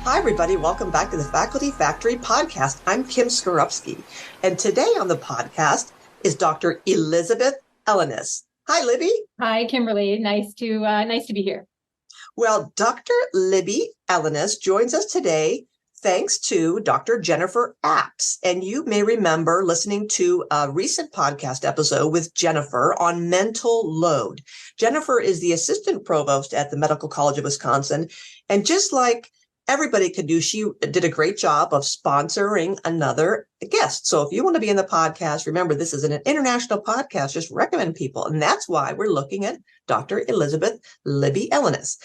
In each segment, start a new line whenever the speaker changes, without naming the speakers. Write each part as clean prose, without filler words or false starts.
Hi, everybody. Welcome back to the Faculty Factory podcast. I'm Kim Skorupski, and today on the podcast is Dr. Elizabeth Ellinas. Hi, Libby.
Hi, Kimberly. Nice to be here.
Well, Dr. Libby Ellinas joins us today thanks to Dr. Jennifer Apps. And you may remember listening to a recent podcast episode with Jennifer on mental load. Jennifer is the assistant provost at the Medical College of Wisconsin. And just like everybody could do, she did a great job of sponsoring another guest. So if you want to be in the podcast, remember, this is an international podcast. Just recommend people. And that's why we're looking at Dr. Elizabeth Libby Ellinas.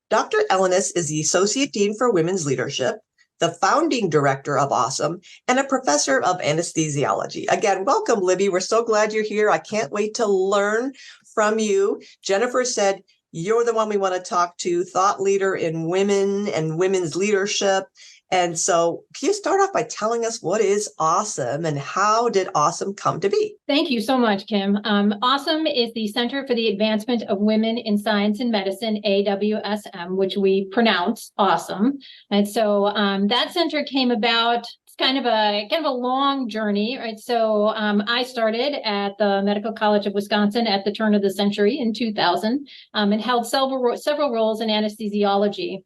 Dr. Ellinas is the Associate Dean for Women's Leadership, the founding director of AWSM, and a professor of anesthesiology. Again, welcome, Libby. We're so glad you're here. I can't wait to learn from you. Jennifer said you're the one we want to talk to, thought leader in women and women's leadership. And so can you start off by telling us what is AWSM and how did AWSM come to be?
Thank you so much, Kim. AWSM is the Center for the Advancement of Women in Science and Medicine, AWSM, which we pronounce awesome. And so that center came about. It's kind of a long journey, right? So I started at the Medical College of Wisconsin at the turn of the century in 2000 and held several roles in anesthesiology.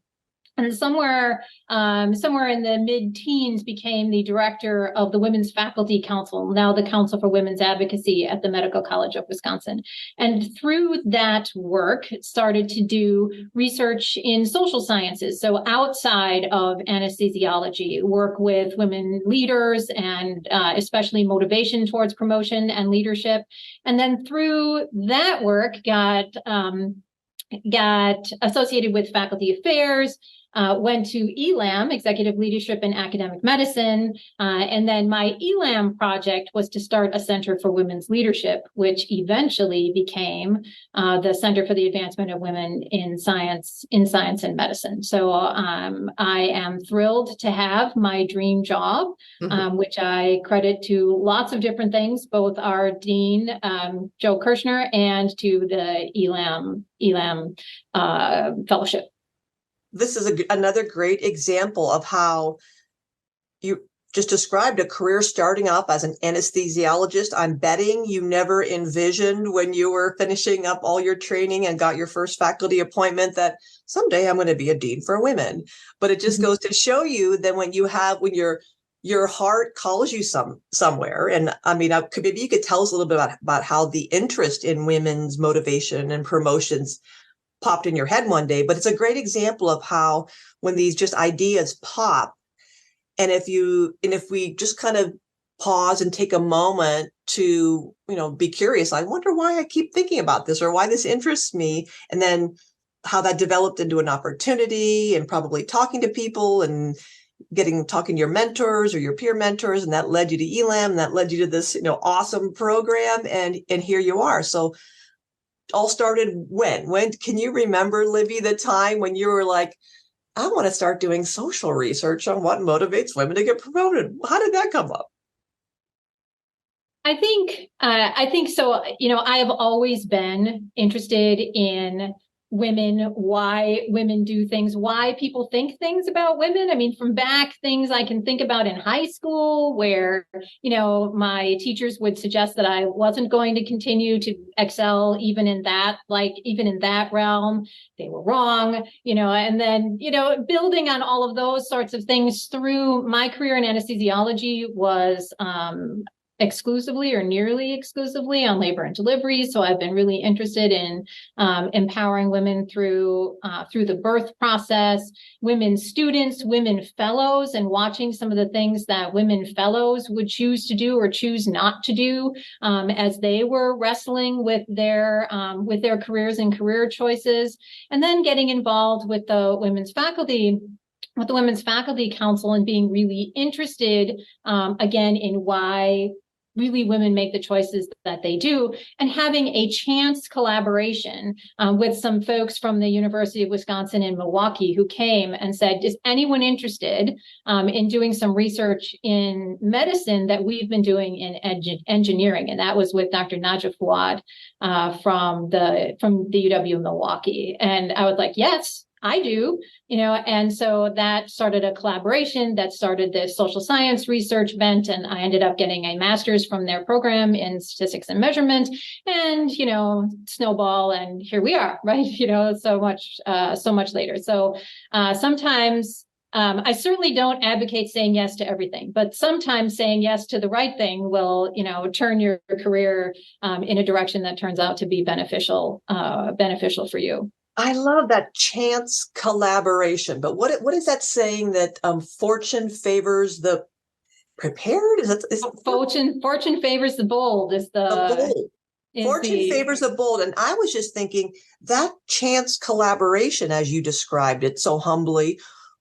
And somewhere in the mid-teens became the director of the Women's Faculty Council, now the Council for Women's Advocacy at the Medical College of Wisconsin. And through that work, started to do research in social sciences. So outside of anesthesiology, work with women leaders and especially motivation towards promotion and leadership. And then through that work, got associated with faculty affairs, went to ELAM, Executive Leadership in Academic Medicine. And then my ELAM project was to start a Center for Women's Leadership, which eventually became the Center for the Advancement of Women in Science and Medicine. So I am thrilled to have my dream job, which I credit to lots of different things, both our dean, Joe Kirshner, and to the ELAM fellowship.
This is another great example of how you just described a career starting off as an anesthesiologist. I'm betting you never envisioned when you were finishing up all your training and got your first faculty appointment that someday I'm going to be a dean for women. But it just goes to show you that when your heart calls you somewhere. And I mean, maybe you could tell us a little bit about how the interest in women's motivation and promotions popped in your head one day. But it's a great example of how when these just ideas pop, and if we just kind of pause and take a moment to, be curious, I wonder why I keep thinking about this or why this interests me, and then how that developed into an opportunity and probably talking to people and talking to your mentors or your peer mentors, and that led you to ELAM, and that led you to this, awesome program, and here you are. So all started when can you remember, Libby, the time when you were like, I want to start doing social research on what motivates women to get promoted? How did that come up?
I think so. I have always been interested in women, why women do things, why people think things about women. I mean, from back things I can think about in high school where, my teachers would suggest that I wasn't going to continue to excel even in that realm. They were wrong, and then, building on all of those sorts of things through my career in anesthesiology was, exclusively or nearly exclusively on labor and delivery. So I've been really interested in empowering women through the birth process, women students, women fellows, and watching some of the things that women fellows would choose to do or choose not to do as they were wrestling with their careers and career choices, and then getting involved with the Women's Faculty Council and being really interested again in why really women make the choices that they do, and having a chance collaboration with some folks from the University of Wisconsin in Milwaukee who came and said, is anyone interested in doing some research in medicine that we've been doing in engineering? And that was with Dr. Naja Fouad from the UW Milwaukee. And I was like, yes, I do, and so that started a collaboration that started this social science research bent. And I ended up getting a master's from their program in statistics and measurement, and, snowball. And here we are, right? So much later. So sometimes I certainly don't advocate saying yes to everything, but sometimes saying yes to the right thing will, turn your career in a direction that turns out to be beneficial for you.
I love that chance collaboration, but what is that saying that fortune favors the prepared?
Fortune favors the bold is
the bold? Fortune
the
favors the bold. And I was just thinking that chance collaboration, as you described it so humbly,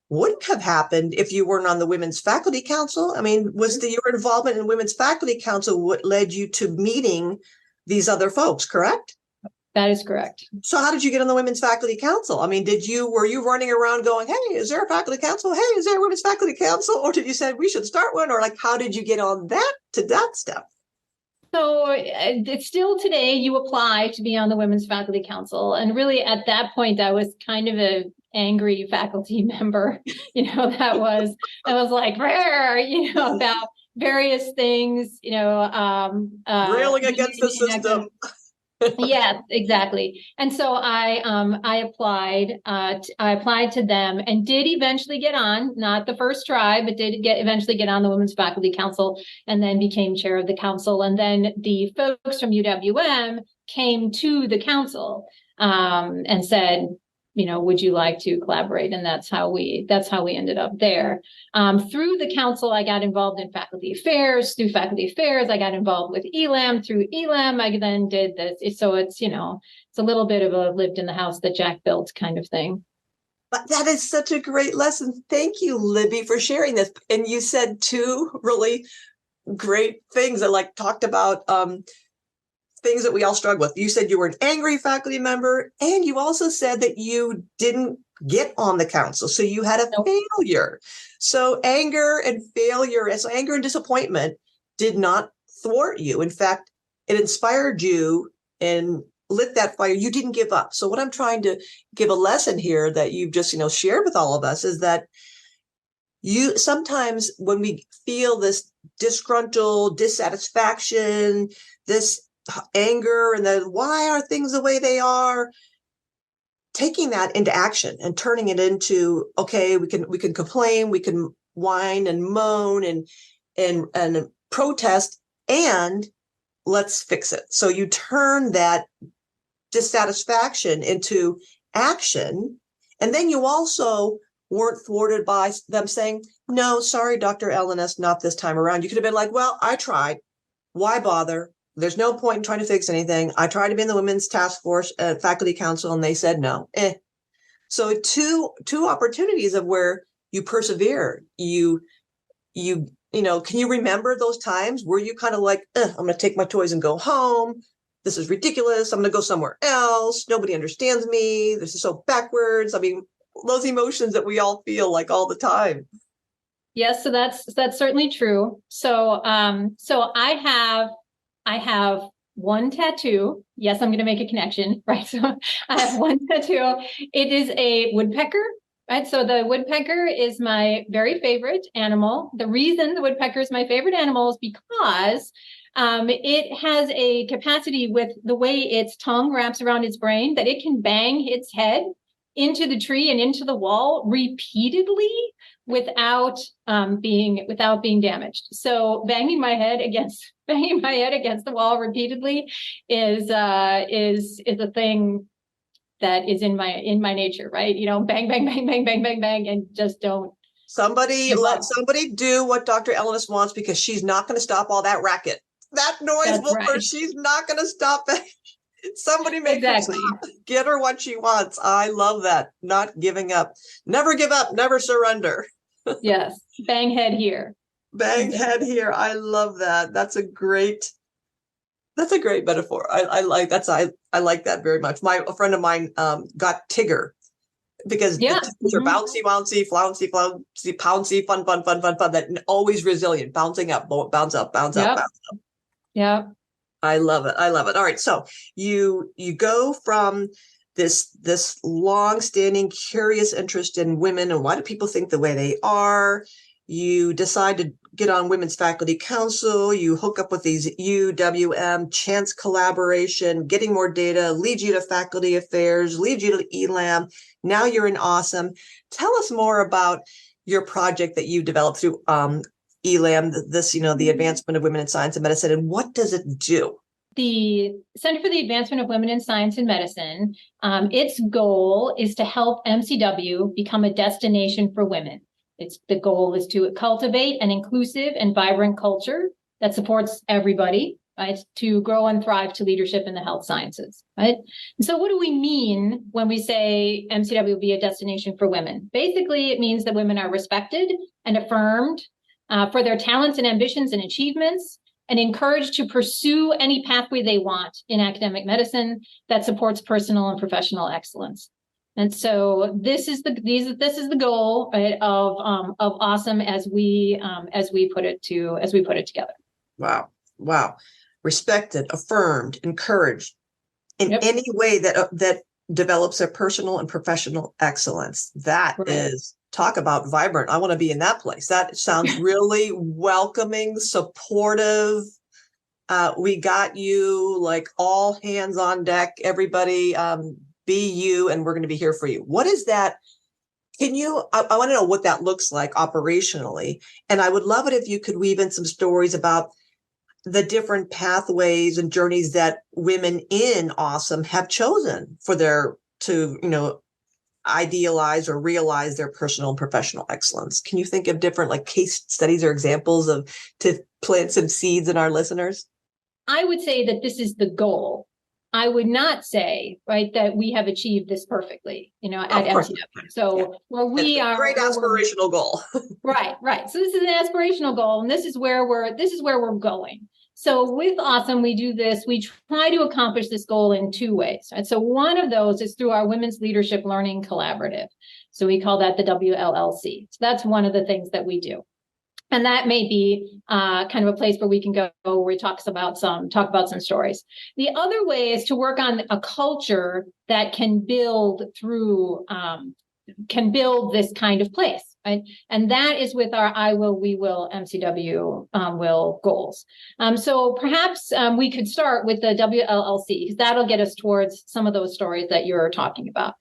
wouldn't have happened if you weren't on the Women's Faculty Council. I mean, your involvement in Women's Faculty Council what led you to meeting these other folks, correct?
That is correct.
So how did you get on the Women's Faculty Council? I mean, were you running around going, hey, is there a faculty council? Hey, is there a Women's Faculty Council? Or did you say we should start one? Or how did you get on that step?
So it's still today, you apply to be on the Women's Faculty Council. And really at that point, I was kind of an angry faculty member, I was like, about various things,
railing against the system.
Yes, exactly. And so I applied to them and did eventually get on, not the first try, but eventually get on the Women's Faculty Council, and then became chair of the council. And then the folks from UWM came to the council and said, would you like to collaborate? And that's how we ended up there. Through the council, I got involved in faculty affairs. Through faculty affairs, I got involved with ELAM. Through ELAM, I then did this. So it's, it's a little bit of a lived in the house that Jack built kind of thing.
But that is such a great lesson. Thank you, Libby, for sharing this. And you said two really great things. I talked about things that we all struggle with. You said you were an angry faculty member, and you also said that you didn't get on the council. So you had a failure. So anger and failure, so anger and disappointment did not thwart you. In fact, it inspired you and lit that fire. You didn't give up. So what I'm trying to give a lesson here that you've just, shared with all of us is that sometimes when we feel this disgruntled dissatisfaction, this anger, and then why are things the way they are, taking that into action and turning it into, okay, we can complain, we can whine and moan and protest, and let's fix it. So you turn that dissatisfaction into action, and then you also weren't thwarted by them saying, no, sorry, Dr. Ellinas, not this time around. You could have been like, well, I tried. Why bother? There's no point in trying to fix anything. I tried to be in the Women's Task Force Faculty Council, and they said no. So two opportunities of where you persevere. Can you remember those times? Were you kind of like, I'm going to take my toys and go home. This is ridiculous. I'm going to go somewhere else. Nobody understands me. This is so backwards. I mean, those emotions that we all feel like all the time.
Yes, so that's certainly true. So I have one tattoo. Yes, I'm going to make a connection, right? So I have one tattoo. It is a woodpecker, right? So the woodpecker is my very favorite animal. The reason the woodpecker is my favorite animal is because it has a capacity with the way its tongue wraps around its brain that it can bang its head into the tree and into the wall repeatedly without being damaged. So banging my head against the wall repeatedly is a thing that is in my nature, right? Bang, bang, bang, bang, bang, bang, bang, and just don't.
Let somebody do what Dr. Ellinas wants, because she's not going to stop all that racket. That noise will hurt. She's not going to stop it. Somebody make her stop. Get her what she wants. I love that. Not giving up. Never give up. Never surrender.
Yes. Bang head here.
Bang head here. I love that. That's a great metaphor. I like that very much. A friend of mine got Tigger because the Tiggers are bouncy, bouncy, flouncy, flouncy, pouncy, fun, that always resilient, bouncing up, bounce up, bounce up, bounce up.
Yeah.
I love it. All right. So you go from this long-standing curious interest in women and why do people think the way they are. You decide to get on Women's Faculty Council, you hook up with these UWM, chance collaboration, getting more data, leads you to faculty affairs, leads you to ELAM. Now you're in AWSM. Tell us more about your project that you developed through ELAM, this, the Advancement of Women in Science and Medicine, and what does it do?
The Center for the Advancement of Women in Science and Medicine, its goal is to help MCW become a destination for women. The goal is to cultivate an inclusive and vibrant culture that supports everybody, right, to grow and thrive to leadership in the health sciences, right? And so what do we mean when we say MCW will be a destination for women? Basically, it means that women are respected and affirmed for their talents and ambitions and achievements, and encouraged to pursue any pathway they want in academic medicine that supports personal and professional excellence. And so this is the goal, right, of AWSM as we put it together.
Wow. Respected, affirmed, encouraged in any way that develops a personal and professional excellence. That is, talk about vibrant. I want to be in that place. That sounds really welcoming, supportive. We got you, like all hands on deck, everybody, be you, and we're going to be here for you. What is that? I want to know what that looks like operationally. And I would love it if you could weave in some stories about the different pathways and journeys that women in AWSM have chosen to idealize or realize their personal and professional excellence. Can you think of different like case studies or examples to plant some seeds in our listeners?
I would say that this is the goal. I would not say, right, that we have achieved this perfectly, at MCW. So where we are,
great aspirational goal.
Right. So this is an aspirational goal, and this is where we're going. So with AWSM, we do this. We try to accomplish this goal in two ways. Right? So one of those is through our Women's Leadership Learning Collaborative. So we call that the WLLC. So that's one of the things that we do. And that may be kind of a place where we can go where we talk about some stories. The other way is to work on a culture that can build this kind of place, right? And that is with our I will, we will, MCW will goals. So perhaps we could start with the WLLC, because that'll get us towards some of those stories that you're talking about.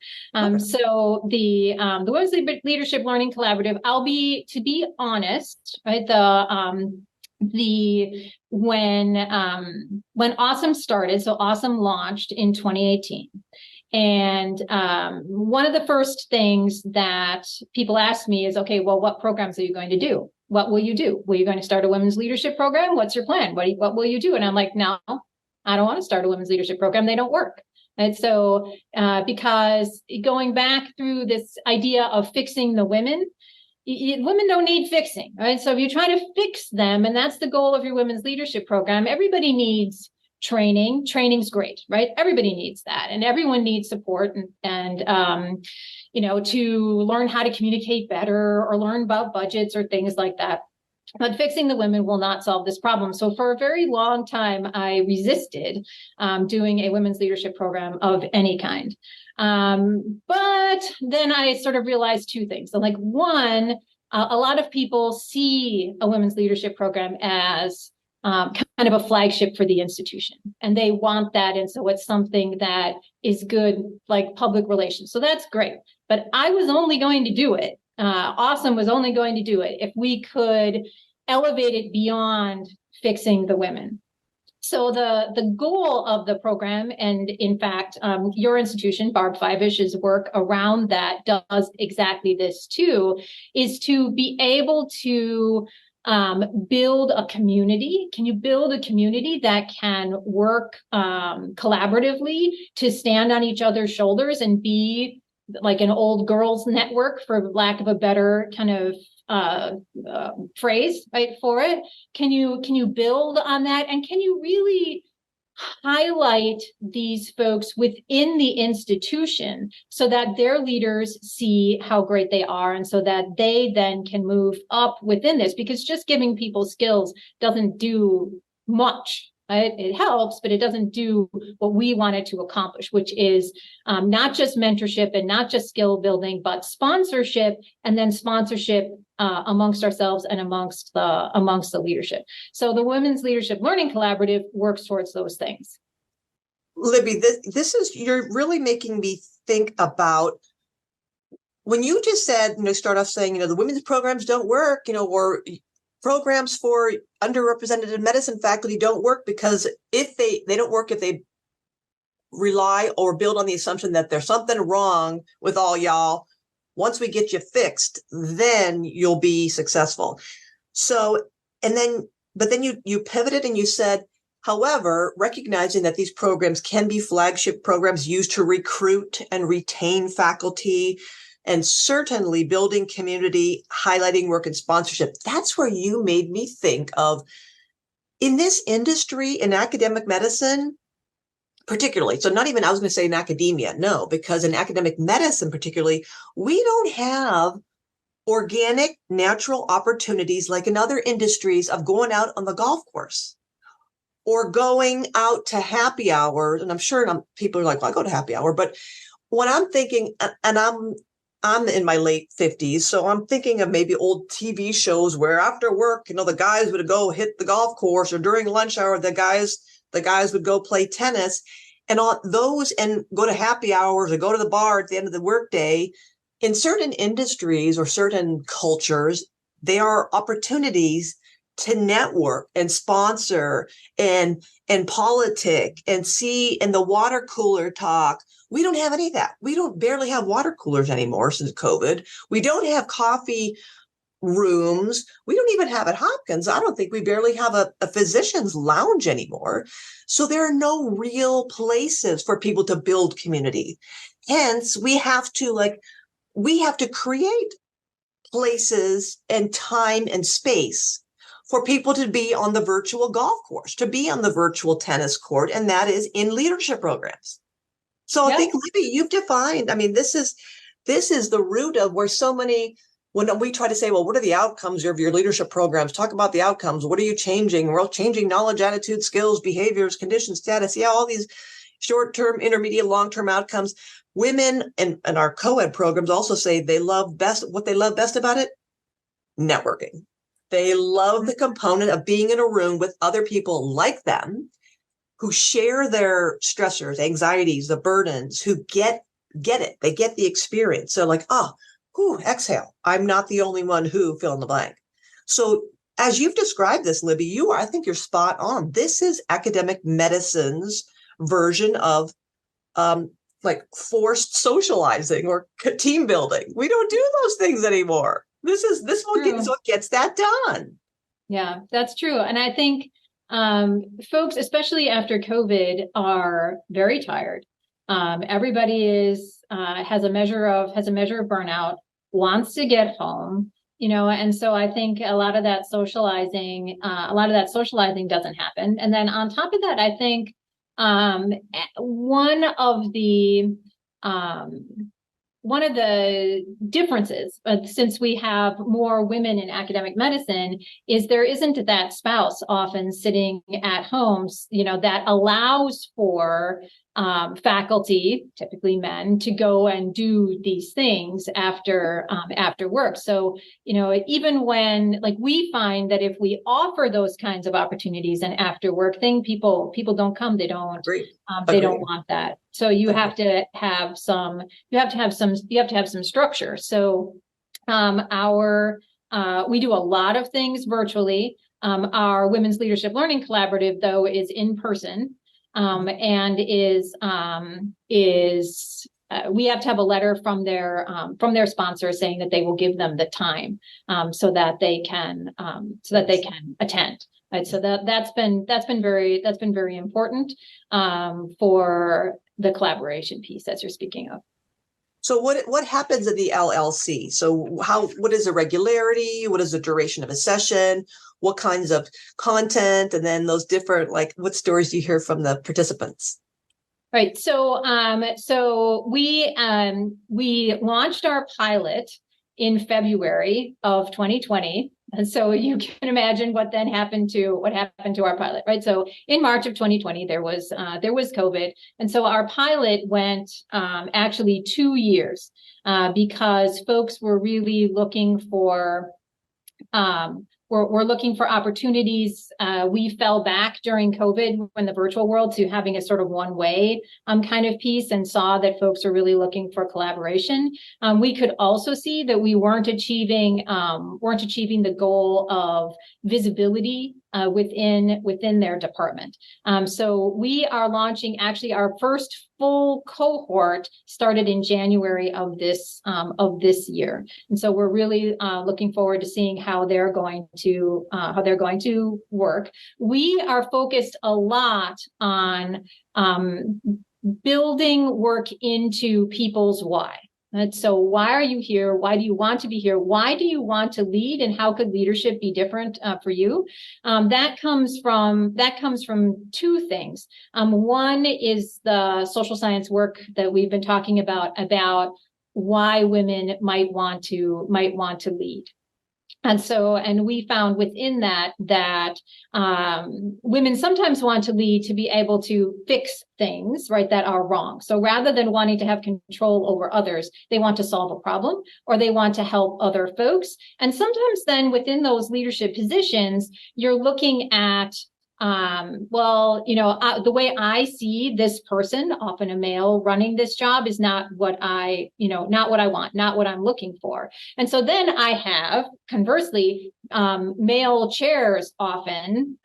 So the Women's Leadership Learning Collaborative, to be honest, right? When AWSM started, so AWSM launched in 2018. And one of the first things that people ask me is, okay, well, what programs are you going to do? What will you do? Were you going to start a women's leadership program? What's your plan? What will you do? And I'm like, no, I don't want to start a women's leadership program. They don't work. And so because going back through this idea of fixing the women don't need fixing, right? So if you try to fix them, and that's the goal of your women's leadership program, everybody needs training. Training's great, right? Everybody needs that, and everyone needs support and to learn how to communicate better or learn about budgets or things like that. But fixing the women will not solve this problem. So for a very long time, I resisted doing a women's leadership program of any kind. But then I sort of realized two things. So like one, a lot of people see a women's leadership program as kind of a flagship for the institution, and they want that. And so it's something that is good, like public relations. So that's great. But I was only going to do it. AWSM was only going to do it if we could elevate it beyond fixing the women. So the goal of the program, and in fact, your institution, Barb Fivish's work around that does exactly this too, is to be able to build a community. Can you build a community that can work collaboratively to stand on each other's shoulders and be like an old girls network, for lack of a better kind of phrase, right, for it? Can you build on that? And can you really highlight these folks within the institution so that their leaders see how great they are, and so that they then can move up within this? Because just giving people skills doesn't do much, It helps, but it doesn't do what we wanted to accomplish, which is not just mentorship and not just skill building, but sponsorship, and then sponsorship amongst ourselves and amongst the leadership. So the Women's Leadership Learning Collaborative works towards those things.
Libby, you're really making me think about when you just said, start off saying, the women's programs don't work, or programs for underrepresented medicine faculty don't work because if they don't work if they rely or build on the assumption that there's something wrong with all y'all. Once we get you fixed, then you'll be successful. So, but then you pivoted and you said, however, recognizing that these programs can be flagship programs used to recruit and retain faculty, and certainly building community, highlighting work and sponsorship. That's where you made me think of, in this industry, in academic medicine, particularly, so not even, I was going to say in academia, no, because in academic medicine particularly, we don't have organic, natural opportunities like in other industries of going out on the golf course or going out to happy hours. And I'm sure people are like, well, I go to happy hour, but when I'm thinking, and I'm in my late 50s, so I'm thinking of maybe old TV shows where after work, the guys would go hit the golf course, or during lunch hour, the guys would go play tennis, and on those, and go to happy hours or go to the bar at the end of the workday. In certain industries or certain cultures, there are opportunities to network and sponsor and politic and see in the water cooler talk. We don't have any of that. We don't barely have water coolers anymore since COVID. We don't have coffee rooms. We don't even have at Hopkins. I don't think we barely have a physician's lounge anymore. So there are no real places for people to build community. Hence, we have to create places and time and space for people to be on the virtual golf course, to be on the virtual tennis court, and that is in leadership programs. So I think, Libby, you've defined, this is the root of where so many, when we try to say, well, what are the outcomes of your leadership programs? Talk about the outcomes. What are you changing? We're all changing knowledge, attitude, skills, behaviors, conditions, status. Yeah, all these short-term, intermediate, long-term outcomes. Women and our co-ed programs also say what they love best about it, networking. They love the component of being in a room with other people like them who share their stressors, anxieties, the burdens, who get it. They get the experience. So like, exhale. I'm not the only one who fill in the blank. So as you've described this, Libby, I think you're spot on. This is academic medicine's version of forced socializing or team building. We don't do those things anymore. This is what gets that done.
Yeah, that's true. And I think folks, especially after COVID, are very tired. Everybody has a measure of burnout, wants to get home, and so I think a lot of that socializing doesn't happen. And then on top of that, I think one of the differences, since we have more women in academic medicine, is there isn't that spouse often sitting at home, that allows for faculty, typically men, to go and do these things after work. So, even when, we find that if we offer those kinds of opportunities and after work thing, people don't come. They don't. They don't want that. So you have to have some structure. So we do a lot of things virtually. Our Women's Leadership Learning Collaborative, though, is in person. And we have to have a letter from their sponsor saying that they will give them the time, so that they can attend. Right. So that's been very important, for the collaboration piece that you're speaking of.
So what happens at the LLC? So what is the regularity? What is the duration of a session? What kinds of content? And then those different, what stories do you hear from the participants?
Right. So we launched our pilot in February of 2020. And so you can imagine what happened to our pilot, right? So in March of 2020, there was COVID. And so our pilot went actually 2 years because folks were really looking for we're looking for opportunities. We fell back during COVID when the virtual world to having a sort of one-way kind of piece, and saw that folks are really looking for collaboration. We could also see that we weren't achieving the goal of visibility within their department. So we are launching, actually our first full cohort started in January of this year. And so we're really looking forward to seeing how they're going to work. We are focused a lot on building work into people's why. And so why are you here? Why do you want to be here? Why do you want to lead? And how could leadership be different for you? That comes from two things. One is the social science work that we've been talking about why women might want to lead. And we found within that women sometimes want to lead to be able to fix things, right, that are wrong. So rather than wanting to have control over others, they want to solve a problem, or they want to help other folks. And sometimes then within those leadership positions, you're looking at the way I see this person, often a male, running this job is not what I want, not what I'm looking for. And so then I have, conversely, male chairs often,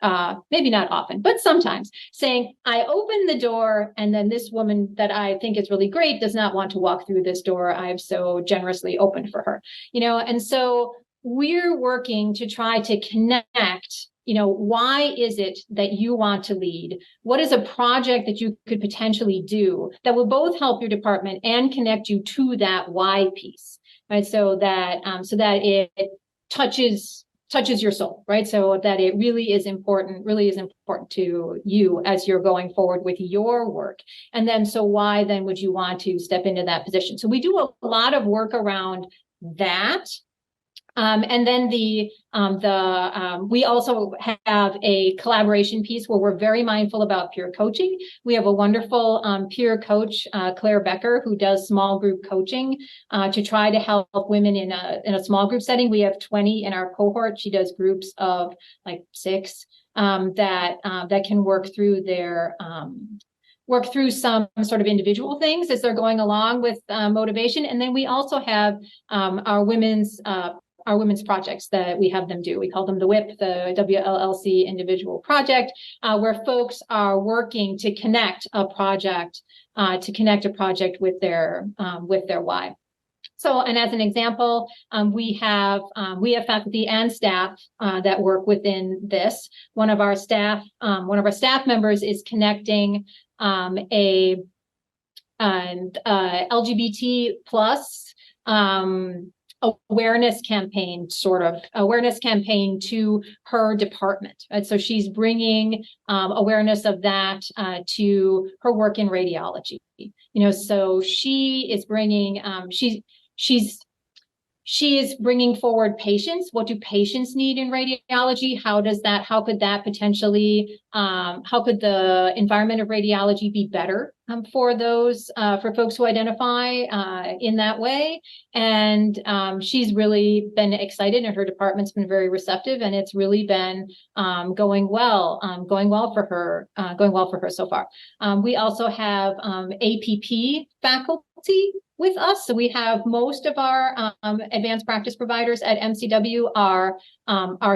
maybe not often, but sometimes, saying, I open the door, and then this woman that I think is really great does not want to walk through this door I've so generously opened for her. And so we're working to try to connect. Why is it that you want to lead? What is a project that you could potentially do that will both help your department and connect you to that why piece, right? So that it touches your soul, right? So that it really is important to you as you're going forward with your work. And then, so why then would you want to step into that position? So we do a lot of work around that. And then we also have a collaboration piece where we're very mindful about peer coaching. We have a wonderful peer coach, Claire Becker, who does small group coaching to try to help women in a small group setting. We have 20 in our cohort. She does groups of like 6 that can work through some sort of individual things as they're going along with motivation. And then we also have our women's projects that we have them do. We call them the WIP, the WLLC individual project, where folks are working to connect a project with their why. So, and as an example, we have faculty and staff that work within this. One of our staff members is connecting a LGBT plus awareness campaign to her department. Right? So she's bringing awareness of that to her work in radiology. So she is bringing she is bringing forward patients. What do patients need in radiology? How could the environment of radiology be better for folks who identify in that way? And she's really been excited, and her department's been very receptive, and it's really been going well for her so far. We also have APP faculty with us. So we have most of our advanced practice providers at MCW are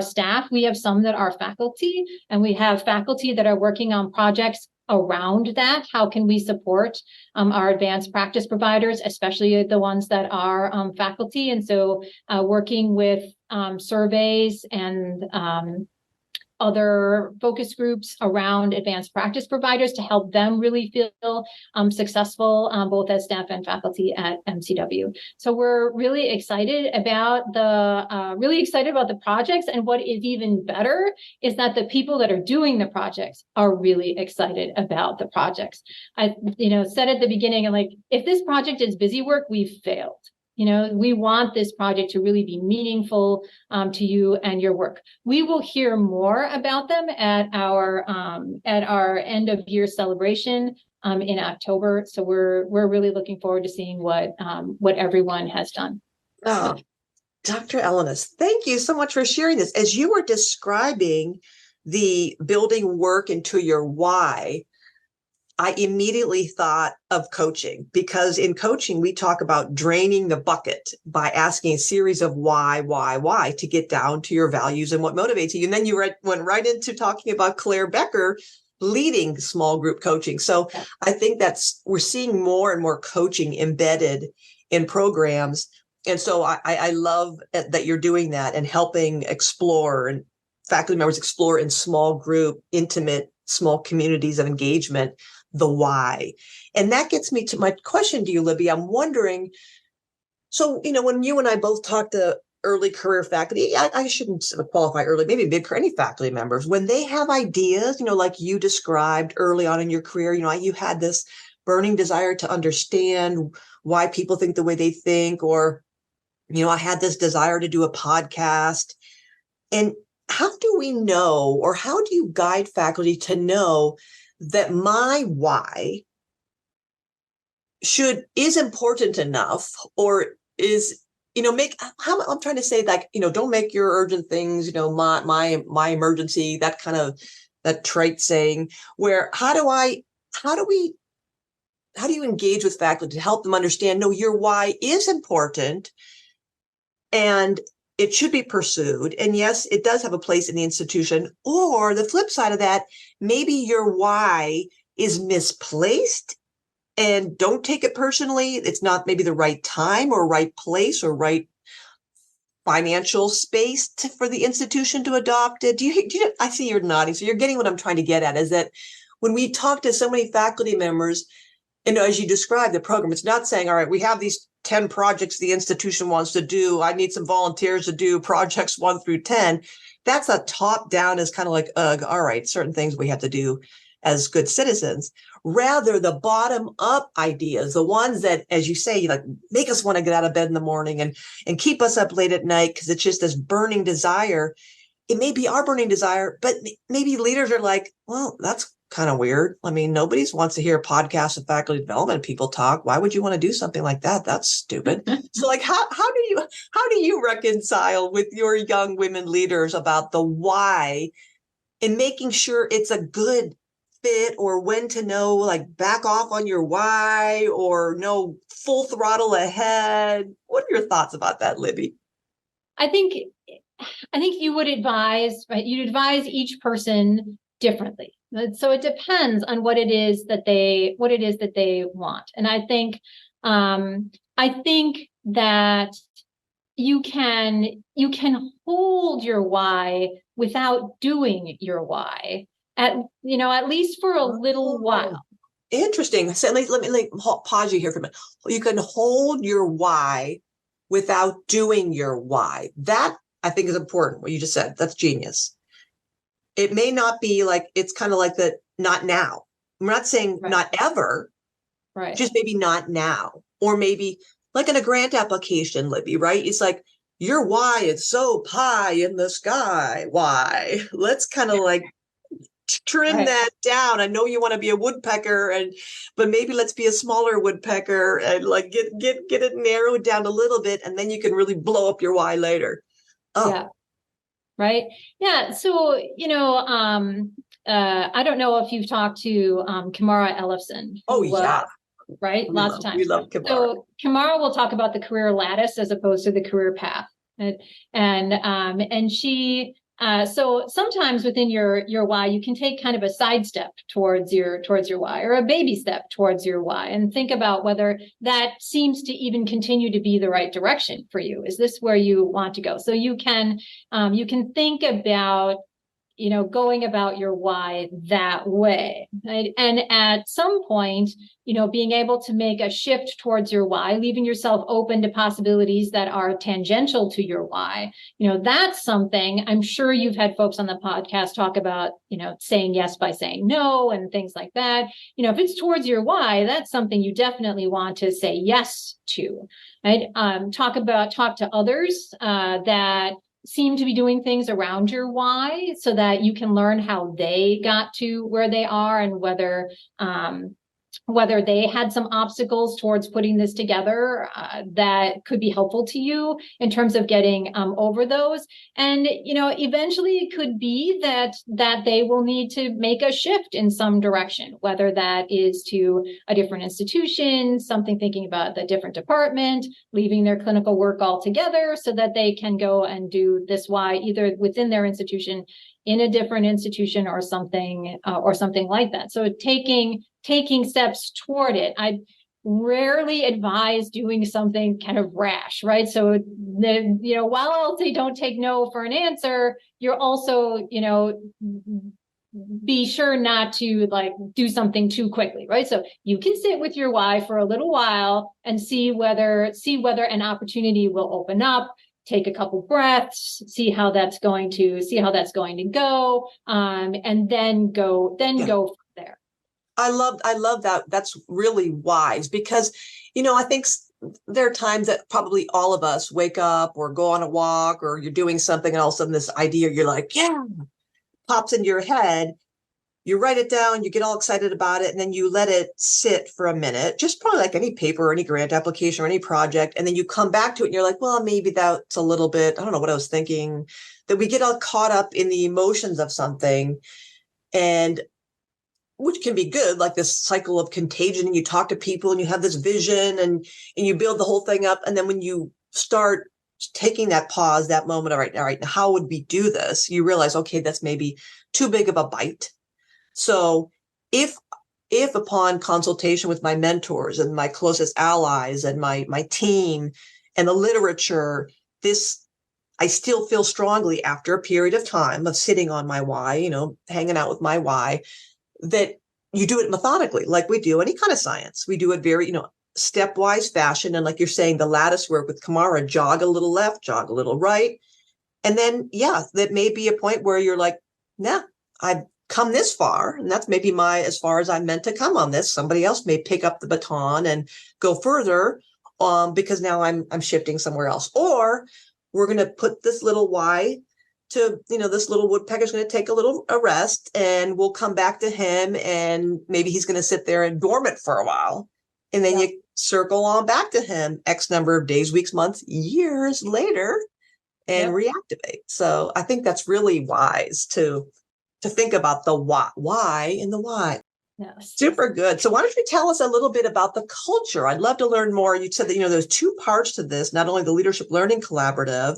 staff. We have some that are faculty, and we have faculty that are working on projects around that. How can we support our advanced practice providers, especially the ones that are faculty? And so working with surveys and other focus groups around advanced practice providers to help them really feel successful, both as staff and faculty at MCW. So we're really excited about the projects. And what is even better is that the people that are doing the projects are really excited about the projects. I said at the beginning, like, if this project is busy work, we've failed. We want this project to really be meaningful to you and your work. We will hear more about them at our end of year celebration in October. So we're really looking forward to seeing what everyone has done.
Oh, Dr. Ellinas, thank you so much for sharing this. As you were describing the building work into your why, I immediately thought of coaching, because in coaching, we talk about draining the bucket by asking a series of why to get down to your values and what motivates you. And then you went right into talking about Claire Becker leading small group coaching. So I think we're seeing more and more coaching embedded in programs. And so I love that you're doing that and helping explore, and faculty members explore in small group, intimate, small communities of engagement, the why. And that gets me to my question to you, Libby. I'm wondering, so, when you and I both talk to early career faculty, I shouldn't qualify early, maybe mid, any faculty members, when they have ideas, like you described early on in your career, you had this burning desire to understand why people think the way they think, or, I had this desire to do a podcast. And how do we know, or how do you guide faculty to know that my why is important enough, or is, I'm trying to say, like, don't make your urgent things, my emergency, that kind of, that trite saying, where how do you engage with faculty to help them understand, no, your why is important and it should be pursued. And yes, it does have a place in the institution. Or the flip side of that, maybe your why is misplaced, and don't take it personally. It's not maybe the right time or right place or right financial space for the institution to adopt it. I see you're nodding. So you're getting what I'm trying to get at, is that when we talk to so many faculty members, and as you describe the program, it's not saying, all right, we have these 10 projects the institution wants to do. I need some volunteers to do projects 1 through 10. That's a top down, is kind of like, all right, certain things we have to do as good citizens. Rather, the bottom up ideas, the ones that, as you say, like, make us want to get out of bed in the morning and keep us up late at night, because it's just this burning desire. It may be our burning desire, but maybe leaders are like, well, that's kind of weird. I mean, nobody wants to hear a podcast of faculty development people talk. Why would you want to do something like that? That's stupid. So, like, how do you reconcile with your young women leaders about the why, and making sure it's a good fit, or when to know, like, back off on your why, or no, full throttle ahead? What are your thoughts about that, Libby?
I think you would advise, right? You'd advise each person differently. So it depends on what it is that they want. And I think that you can hold your why without doing your why, at least for a little while.
Interesting. So let me pause you here for a minute. You can hold your why without doing your why. That, I think, is important. What you just said, that's genius. It may not be like, it's kind of like the not now. I'm not saying not ever,
right?
Just maybe not now, or maybe like in a grant application, Libby, right? It's like, your why is so pie in the sky. Why? Let's kind of like trim that down. I know you want to be a woodpecker, but maybe let's be a smaller woodpecker, and like get it narrowed down a little bit, and then you can really blow up your why later. Oh.
Yeah. Right. Yeah. So, I don't know if you've talked to Kamara Ellefson.
Oh, yeah.
Right. Lots of times.
We love Kamara.
So Kamara will talk about the career lattice as opposed to the career path. And she, so sometimes within your why, you can take kind of a sidestep towards your why, or a baby step towards your why, and think about whether that seems to even continue to be the right direction for you. Is this where you want to go? So you can think about going about your why that way, right? And at some point, being able to make a shift towards your why, leaving yourself open to possibilities that are tangential to your why, that's something I'm sure you've had folks on the podcast talk about, saying yes by saying no and things like that. If it's towards your why, that's something you definitely want to say yes to, right? Talk to others that seem to be doing things around your why so that you can learn how they got to where they are and whether they had some obstacles towards putting this together that could be helpful to you in terms of getting over those. And, eventually it could be that they will need to make a shift in some direction, whether that is to a different institution, something thinking about the different department, leaving their clinical work altogether so that they can go and do this why either within their institution, in a different institution or something like that. So taking steps toward it. I rarely advise doing something kind of rash, right? So while I'll say don't take no for an answer, you're also, be sure not to do something too quickly, right? So you can sit with your why for a little while and see whether an opportunity will open up. Take a couple breaths, see how that's going to go, and then go from there.
I love that. That's really wise because, I think there are times that probably all of us wake up or go on a walk or you're doing something and all of a sudden this idea, you're like, yeah, pops into your head. You write it down, you get all excited about it, and then you let it sit for a minute, just probably like any paper or any grant application or any project. And then you come back to it and you're like, well, maybe that's a little bit, I don't know what I was thinking, that we get all caught up in the emotions of something, and which can be good, like this cycle of contagion. And you talk to people and you have this vision and you build the whole thing up. And then when you start taking that pause, that moment, all right, how would we do this? You realize, okay, that's maybe too big of a bite. So if upon consultation with my mentors and my closest allies and my team and the literature, I still feel strongly after a period of time of sitting on my why, hanging out with my why, that you do it methodically, like we do any kind of science. We do it very, stepwise fashion. And like you're saying, the lattice work with Kamara, jog a little left, jog a little right. And then, that may be a point where you're like, nah, I've come this far, and that's maybe as far as I'm meant to come on this. Somebody else may pick up the baton and go further, because now I'm shifting somewhere else. Or we're going to put this little why to, this little woodpecker's going to take a little rest, and we'll come back to him, and maybe he's going to sit there and dormant for a while, and then you circle on back to him X number of days, weeks, months, years later, and reactivate. So I think that's really wise to think about the why in the why.
Yes.
Super good. So why don't you tell us a little bit about the culture? I'd love to learn more. You said that, there's two parts to this, not only the Leadership Learning Collaborative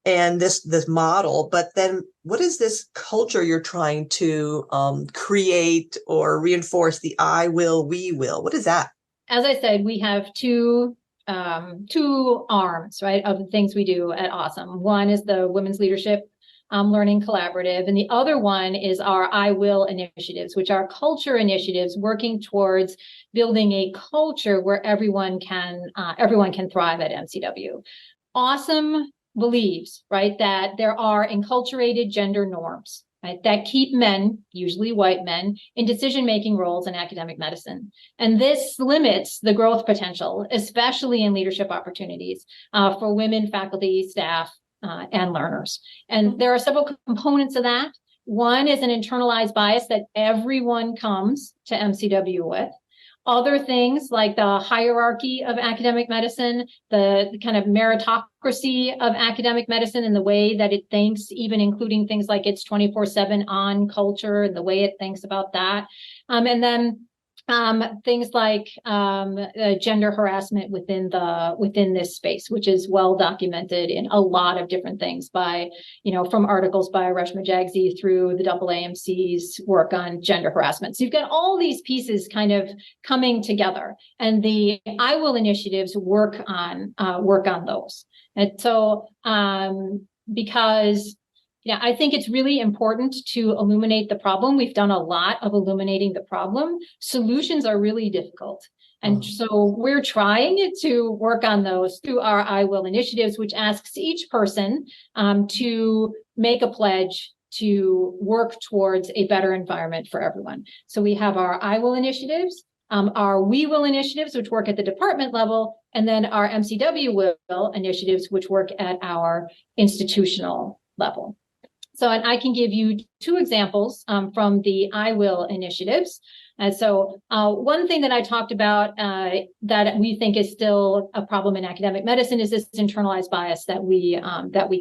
and this model, but then what is this culture you're trying to create or reinforce, the I will, we will? What is that?
As I said, we have two arms, right, of the things we do at AWSM. One is the Women's Leadership Learning Collaborative, and the other one is our I Will initiatives, which are culture initiatives working towards building a culture where everyone can thrive at MCW. AWSM believes, right, that there are enculturated gender norms, right, that keep men, usually white men, in decision-making roles in academic medicine. And this limits the growth potential, especially in leadership opportunities for women, faculty, staff, and learners. And there are several components of that. One is an internalized bias that everyone comes to MCW with. Other things like the hierarchy of academic medicine, the kind of meritocracy of academic medicine and the way that it thinks, even including things like its 24/7 on culture and the way it thinks about that. And then things like gender harassment within this space, which is well documented in a lot of different things by, from articles by Reshma Jagzi through the AAMC's work on gender harassment. So you've got all these pieces kind of coming together, and the I Will initiatives work on those. And so because Yeah, I think it's really important to illuminate the problem. We've done a lot of illuminating the problem. Solutions are really difficult. And so we're trying to work on those through our I Will initiatives, which asks each person to make a pledge to work towards a better environment for everyone. So we have our I Will initiatives, our We Will initiatives, which work at the department level, and then our MCW Will initiatives, which work at our institutional level. So, and I can give you two examples from the I Will initiatives. And so one thing that I talked about that we think is still a problem in academic medicine is this internalized bias that we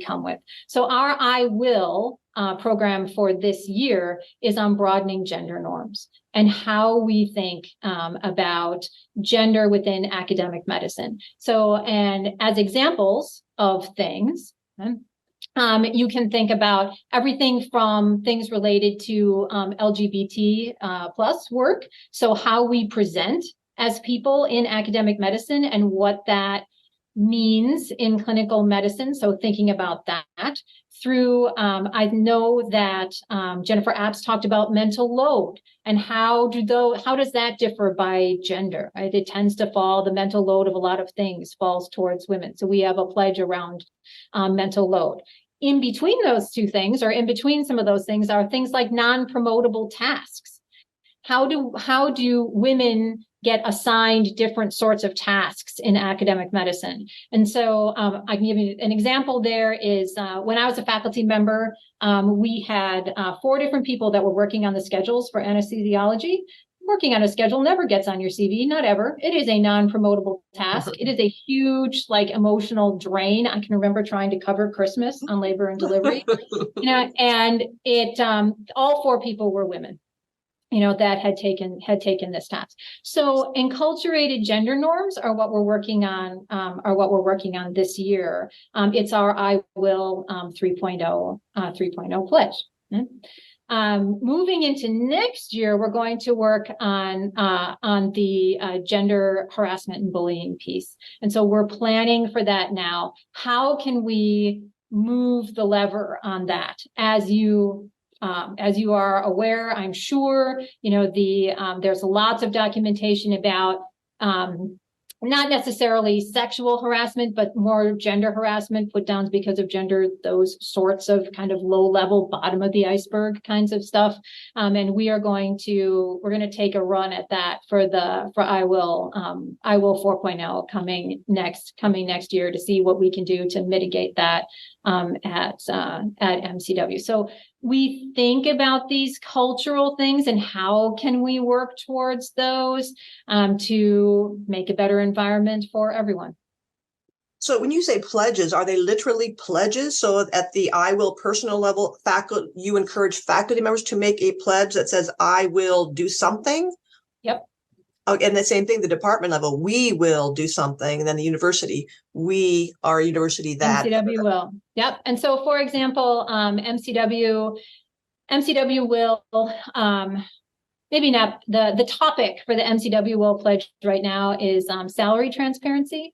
come with. So our I Will program for this year is on broadening gender norms and how we think about gender within academic medicine. So, and as examples of things, you can think about everything from things related to LGBT plus work. So how we present as people in academic medicine and what that means in clinical medicine. So thinking about that through, I know that Jennifer Apps talked about mental load and how does that differ by gender, right? It tends to fall, the mental load of a lot of things falls towards women. So we have a pledge around mental load. In between those two things, or in between some of those things, are things like non-promotable tasks. How do women get assigned different sorts of tasks in academic medicine? And so I can give you an example there is when I was a faculty member, we had 4 different people that were working on the schedules for anesthesiology. Working on a schedule never gets on your CV, not ever. It is a non-promotable task. It is a huge, emotional drain. I can remember trying to cover Christmas on labor and delivery, and it, all 4 people were women, that had taken this task. So enculturated gender norms are what we're working on, this year. It's our I Will 3.0 pledge. Moving into next year, we're going to work on the gender harassment and bullying piece. And so we're planning for that now. How can we move the lever on that? As you are aware, I'm sure, there's lots of documentation about not necessarily sexual harassment, but more gender harassment, put downs because of gender, those sorts of kind of low level, bottom of the iceberg kinds of stuff. And we're going to take a run at that for I Will 4.0 coming next year to see what we can do to mitigate that at MCW. So we think about these cultural things and how can we work towards those to make a better environment for everyone.
So when you say pledges, are they literally pledges? So at the I Will personal level, you encourage faculty members to make a pledge that says, I will do something?
Yep.
Oh, and the same thing, the department level, we will do something. And then the university, we are a university that.
MCW will. Yep. And so, for example, MCW will, maybe not the topic for the MCW will pledge right now is salary transparency.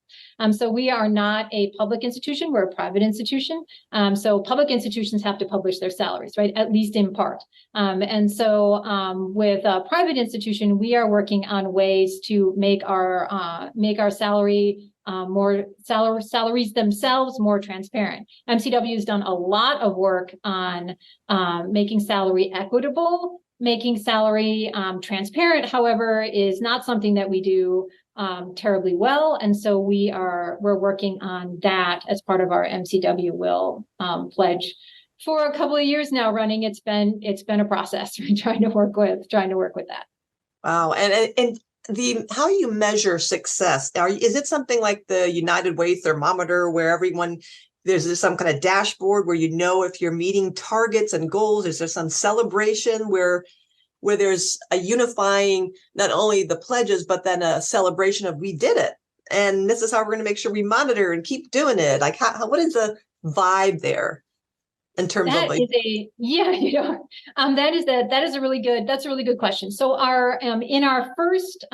So we are not a public institution, we're a private institution. So public institutions have to publish their salaries, right? At least in part. And so with a private institution, we are working on ways to make our salaries themselves more transparent. MCW has done a lot of work on making salary equitable. Making salary transparent, however, is not something that we do terribly well. And so we're working on that as part of our MCW will pledge for a couple of years now running. It's been a process trying to work with that.
Wow. And how you measure success? Is it something like the United Way thermometer where there's some kind of dashboard where if you're meeting targets and goals? Is there some celebration where there's a unifying, not only the pledges, but then a celebration of we did it? And this is how we're going to make sure we monitor and keep doing it. Like what is the vibe there in terms of that is a really good question. So in our first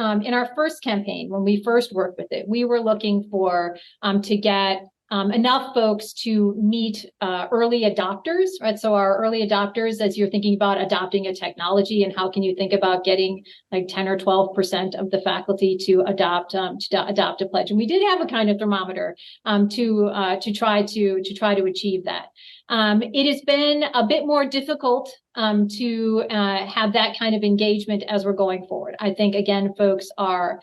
campaign, when we first worked with it, we were looking for to get
enough folks to meet early adopters, right? So our early adopters, as you're thinking about adopting a technology, and how can you think about getting like 10 or 12% of the faculty to adopt a pledge? And we did have a kind of thermometer to try to achieve that. It has been a bit more difficult to have that kind of engagement as we're going forward. I think, again, folks are,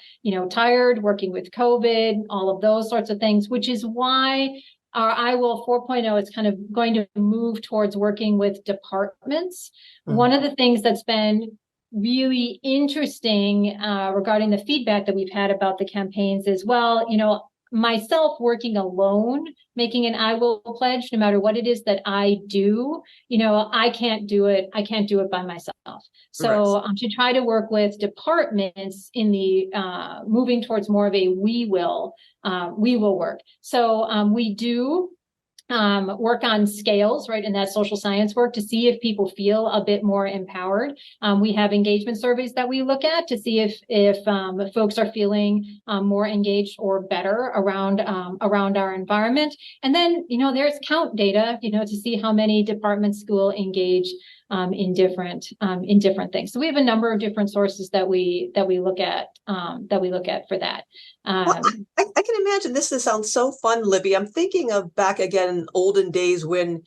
tired working with COVID, all of those sorts of things, which is why our IWIL 4.0 is kind of going to move towards working with departments. Mm-hmm. One of the things that's been really interesting regarding the feedback that we've had about the campaigns is, well, myself working alone, making an IWIL pledge, no matter what it is that I do, I can't do it. I can't do it by myself. So to try to work with departments in the moving towards more of a we will work. So we do work on scales, right, in that social science work to see if people feel a bit more empowered. We have engagement surveys that we look at to see if folks are feeling more engaged or better around our environment. And then, there's count data, to see how many departments school engage in different things. So we have a number of different sources that we look at for that.
Well, I can imagine this sounds so fun, Libby. I'm thinking of back again in olden days when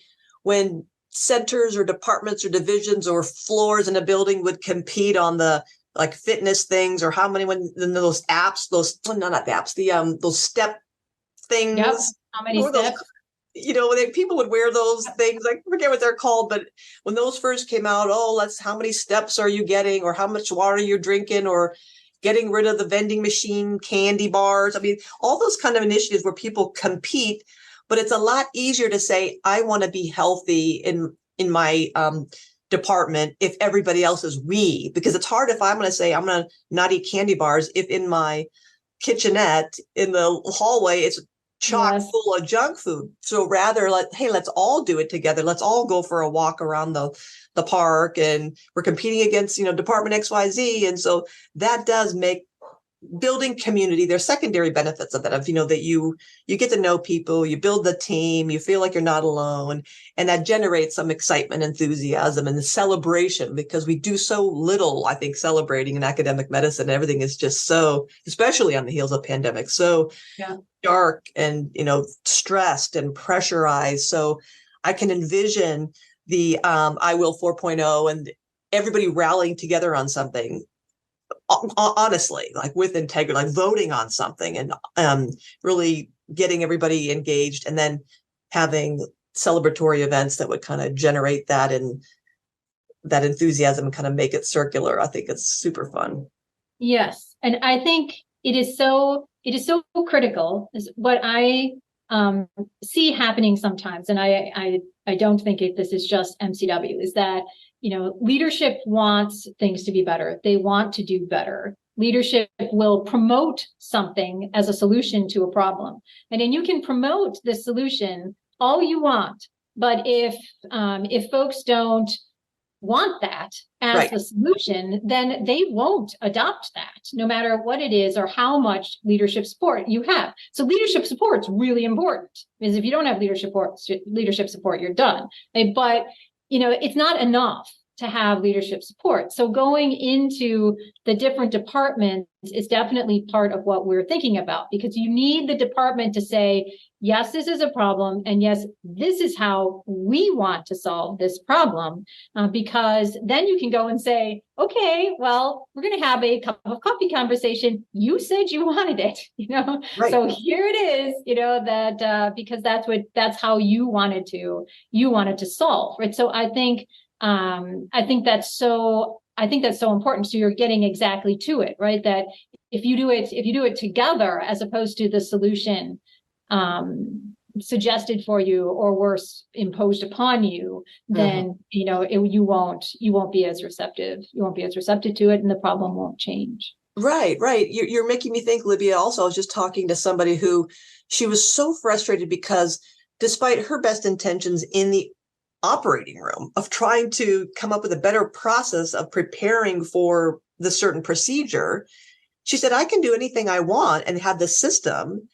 centers or departments or divisions or floors in a building would compete on the like fitness things, or how many when those apps, those step things.
Yep. How many steps?
People would wear those things. I forget what they're called, but when those first came out, how many steps are you getting, or how much water you're drinking, or getting rid of the vending machine candy bars. I mean, all those kind of initiatives where people compete, but it's a lot easier to say, I want to be healthy in my department if everybody else is we, because it's hard if I'm going to say I'm going to not eat candy bars if in my kitchenette in the hallway it's chock full of junk food. So rather let's all do it together. Let's all go for a walk around the park, and we're competing against, Department XYZ. And so that does make building community. There's secondary benefits of that, that you get to know people, you build the team, you feel like you're not alone. And that generates some excitement, enthusiasm, and the celebration, because we do so little, I think, celebrating in academic medicine. Everything is just so, especially on the heels of pandemic, so dark and, stressed and pressurized. So I can envision the IWIL 4.0 and everybody rallying together on something, honestly, like with integrity, like voting on something, and really getting everybody engaged, and then having celebratory events that would kind of generate that and that enthusiasm and kind of make it circular. I think it's super fun.
Yes. And I think it is so critical, is what I see happening sometimes. And I don't think this is just MCW, is that, leadership wants things to be better. They want to do better. Leadership will promote something as a solution to a problem. And then you can promote the solution all you want. But if folks don't want that as the solution, then they won't adopt that, no matter what it is or how much leadership support you have. So leadership support is really important, because if you don't have leadership support, you're done. But it's not enough to have leadership support. So going into the different departments is definitely part of what we're thinking about, because you need the department to say, yes, this is a problem, and yes, this is how we want to solve this problem, because then you can go and say, okay, well, we're going to have a cup of coffee conversation. You said you wanted it, so here it is, that because that's how you wanted to solve, right? So I think that's so important. So you're getting exactly to it, right? That if you do it together, as opposed to the solution suggested for you, or worse, imposed upon you, then you won't be as receptive. You won't be as receptive to it, and the problem won't change.
Right. You're making me think, Libby. Also, I was just talking to somebody who, she was so frustrated because despite her best intentions in the operating room of trying to come up with a better process of preparing for the certain procedure, she said, I can do anything I want and have the system,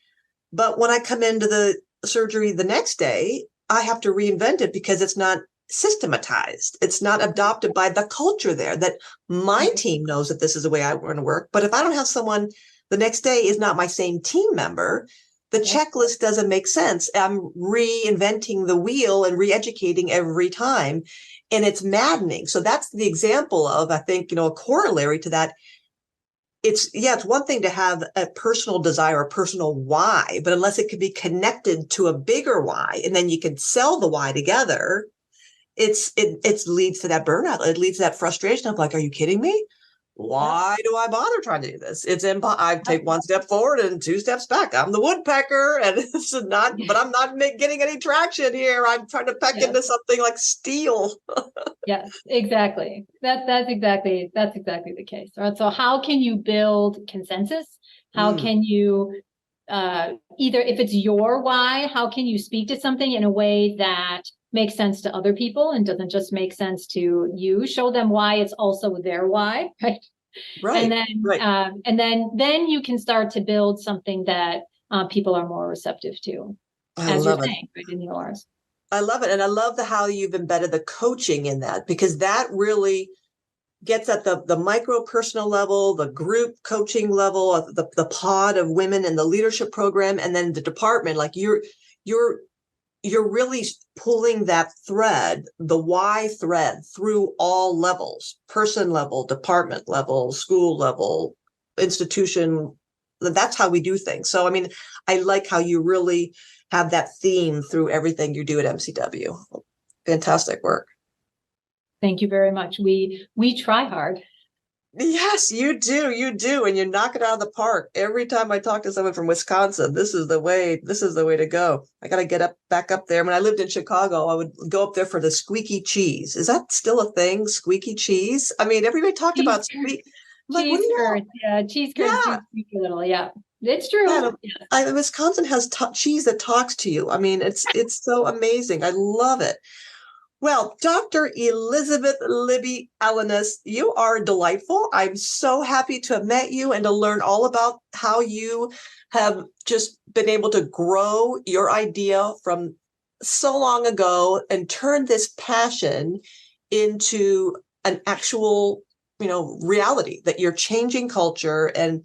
but when I come into the surgery the next day, I have to reinvent it because it's not systematized. It's not adopted by the culture there, that my team knows that this is the way I want to work. But if I don't have someone the next day is not my same team member, the checklist doesn't make sense. I'm reinventing the wheel and re-educating every time. And it's maddening. So that's the example of, I think, a corollary to that. It's one thing to have a personal desire, a personal why, but unless it can be connected to a bigger why, and then you can sell the why together, it leads to that burnout. It leads to that frustration of like, are you kidding me? Why do I bother trying to do this? I take one step forward and two steps back. I'm the woodpecker, and it's not, but I'm not getting any traction here. I'm trying to peck into something like steel.
Yes, exactly. That's exactly the case. All right. So how can you build consensus? How can you either, if it's your why, how can you speak to something in a way that makes sense to other people and doesn't just make sense to you? Show them why it's also their why, right?
Right.
And then you can start to build something that people are more receptive to, as you're saying, right, in the ORs.
I love it. And I love how you've embedded the coaching in that, because that really gets at the micro personal level, the group coaching level, of the pod of women in the leadership program, and then the department. Like you're really pulling that thread, the why thread, through all levels: person level, department level, school level, institution. That's how we do things. So, I mean, I like how you really have that theme through everything you do at MCW. Fantastic work.
Thank you very much. We try hard.
Yes, you do. You do. And you knock it out of the park. Every time I talk to someone from Wisconsin, this is the way to go. I got to get back up there. When I lived in Chicago, I would go up there for the squeaky cheese. Is that still a thing? Squeaky cheese? I mean, everybody talked about squeak.
Cheese curds. Yeah, cheese curds do squeak a little. Yeah, it's true.
Yeah, Wisconsin has cheese that talks to you. I mean, it's so amazing. I love it. Well, Dr. Elizabeth Libby Ellinas, you are delightful. I'm so happy to have met you and to learn all about how you have just been able to grow your idea from so long ago and turn this passion into an actual, reality, that you're changing culture. And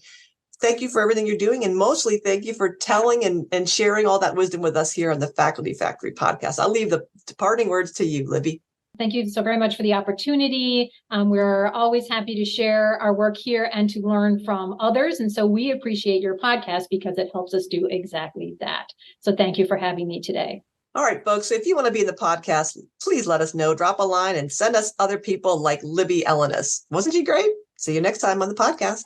thank you for everything you're doing. And mostly thank you for telling and sharing all that wisdom with us here on the Faculty Factory podcast. I'll leave the departing words to you, Libby.
Thank you so very much for the opportunity. We're always happy to share our work here and to learn from others. And so we appreciate your podcast because it helps us do exactly that. So thank you for having me today.
All right, folks, if you want to be in the podcast, please let us know. Drop a line and send us other people like Libby Ellinas. Wasn't she great? See you next time on the podcast.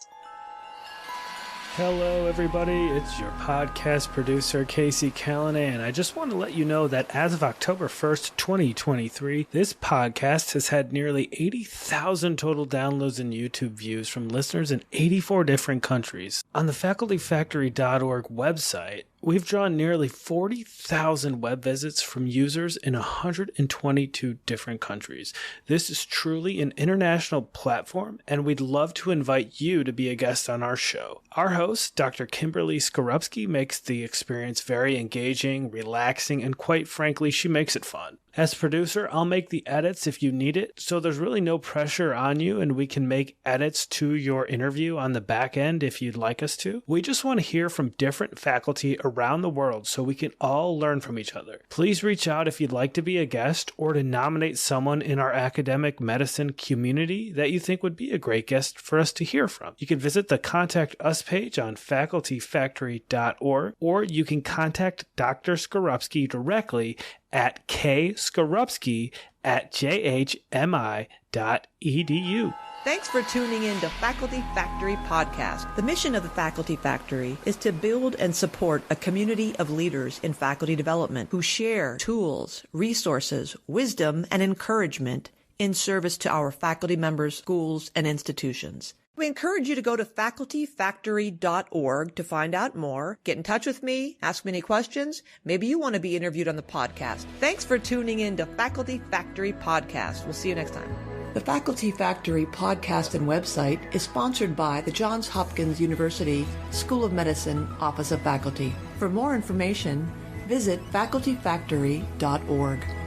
Hello, everybody. It's your podcast producer, Casey Callanan. I just want to let you know that as of October 1st, 2023, this podcast has had nearly 80,000 total downloads and YouTube views from listeners in 84 different countries. On the facultyfactory.org website, we've drawn nearly 40,000 web visits from users in 122 different countries. This is truly an international platform, and we'd love to invite you to be a guest on our show. Our host, Dr. Kimberly Skorupski, makes the experience very engaging, relaxing, and quite frankly, she makes it fun. As producer, I'll make the edits if you need it, so there's really no pressure on you, and we can make edits to your interview on the back end if you'd like us to. We just want to hear from different faculty around the world so we can all learn from each other. Please reach out if you'd like to be a guest or to nominate someone in our academic medicine community that you think would be a great guest for us to hear from. You can visit the Contact Us page on facultyfactory.org, or you can contact Dr. Skorupski directly at kskorupski@jhmi.edu.
Thanks for tuning in to Faculty Factory Podcast. The mission of the Faculty Factory is to build and support a community of leaders in faculty development who share tools, resources, wisdom, and encouragement in service to our faculty members, schools, and institutions. We encourage you to go to facultyfactory.org to find out more. Get in touch with me, ask me any questions. Maybe you want to be interviewed on the podcast. Thanks for tuning in to Faculty Factory Podcast. We'll see you next time. The Faculty Factory podcast and website is sponsored by the Johns Hopkins University School of Medicine Office of Faculty. For more information, Visit facultyfactory.org.